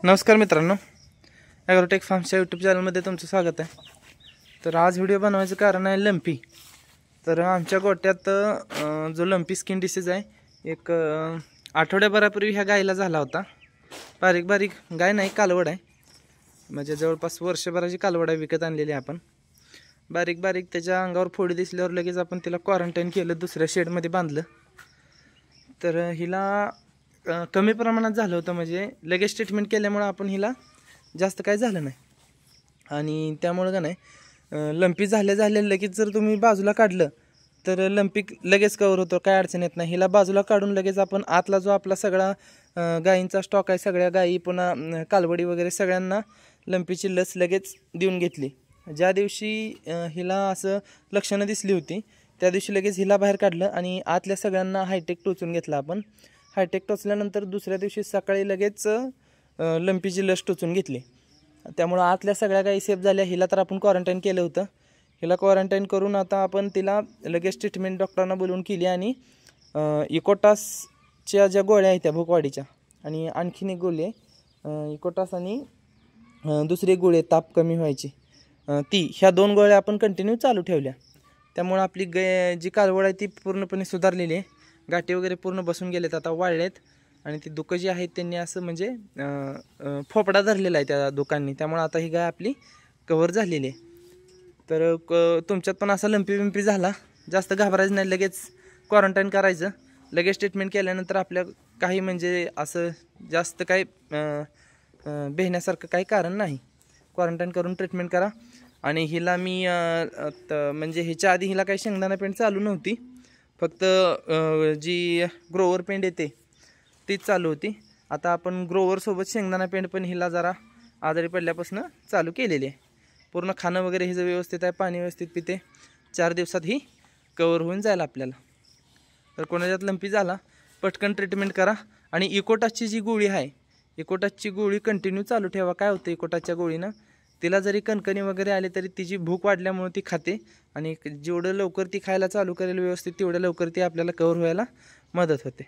नमस्कार मित्रांनो, ॲग्रोटेक फार्मच्या यूट्यूब चॅनलमध्ये तुमचं स्वागत आहे। तर आज व्हिडिओ बनवायचं कारण आहे लंपी। तर आमच्या गोट्यात जो लंपी स्किन डिसीज आहे एक आठवड्याभरापूर्वी ह्या गायीला झाला होता। बारीक बारीक गाय नाही, कालवड आहे, म्हणजे जवळपास वर्षभराची कालवड आहे, विकत आणलेली आपण। बारीक बारीक त्याच्या अंगावर फोडी दिसल्यावर लगेच आपण तिला क्वारंटाईन केलं, दुसऱ्या शेडमध्ये बांधलं। तर हिला कमी प्रमाणात झालं होतं, म्हणजे लगेच ट्रीटमेंट केल्यामुळे आपण हिला जास्त काय झालं नाही। आणि त्यामुळे का नाही लंपी झाले लगेच जर तुम्ही बाजूला काढलं तर लंपी लगेच कवर होतो, काय अडचण येत नाही। हिला बाजूला काढून लगेच आपण आतला जो आपला सगळा गायींचा स्टॉक आहे, सगळ्या गायी पुन्हा कालवडी वगैरे सगळ्यांना लंपीची लस लगेच देऊन घेतली। ज्या दिवशी हिला असं लक्षणं दिसली होती त्या दिवशी लगेच हिला बाहेर काढलं आणि आतल्या सगळ्यांना हायटेक टोचून घेतला आपण। हायटेक टोचल्यानंतर दुसऱ्या दिवशी सकाळी लगेच लंपीची लस टोचून घेतली। त्यामुळे आतल्या सगळ्या गायी सेफ झाल्या। हिला तर आपण क्वारंटाईन केलं होतं, हिला क्वारंटाईन करून आता आपण तिला लगेच ट्रीटमेंट डॉक्टरांना बोलवून केली आणि इकोटासच्या ज्या गोळ्या आहेत त्या भूकवाढीच्या, आणि आणखीन एक गोळी आहे इकोटास आणि दुसरी गोळी आहे ताप कमी व्हायची, ह्या दोन गोळ्या आपण कंटिन्यू चालू ठेवल्या। त्यामुळे आपली जी कालवड आहे ती पूर्णपणे सुधारलेली आहे। गाठी वगैरे पूर्ण बसून गेलेत, आता वाळलेत, आणि ती दुखं जी आहेत त्यांनी असं म्हणजे फोपडा धरलेला आहे त्या दुकांनी, त्यामुळे आता ही गाय आपली कव्हर झालेली आहे। तर तुमच्यात पण असा लंपी झाला, जास्त घाबरायचं नाही, लगेच क्वारंटाईन करायचं। लगेच ट्रीटमेंट केल्यानंतर आपल्या काही म्हणजे असं जास्त काही भेण्यासारखं काही कारण नाही। क्वारंटाईन करून ट्रीटमेंट करा। आणि हिला मी म्हणजे ह्याच्या आधी हिला काही शेंगदाणा पेंड चालू नव्हती, फक्त जी ग्रोवर पेंड येते तीच चालू होती। आता आपण ग्रोवरसोबत शेंगदाणा पेंड पण हिला जरा आजारी पडल्यापासून चालू केलेली आहे। पूर्ण खाणं वगैरे हिचं व्यवस्थित आहे, पाणी व्यवस्थित पिते, 4 दिवसात ही कवर होऊन जाईल आपल्याला। तर कोणाच्यात लंपी झाला पटकन ट्रीटमेंट करा। आणि इकोटासची जी गोळी आहे, इकोटासची गोळी कंटिन्यू चालू ठेवा। काय होतं इकोटासच्या गोळीनं, तिला जरी कणकणी वगैरे आले तरी तिची भूक वाढल्यामुळे ती खाते, आणि जेवढं लवकर ती खायला चालू करेल व्यवस्थित तेवढं लवकर ती आपल्याला कवर व्हायला मदत होते।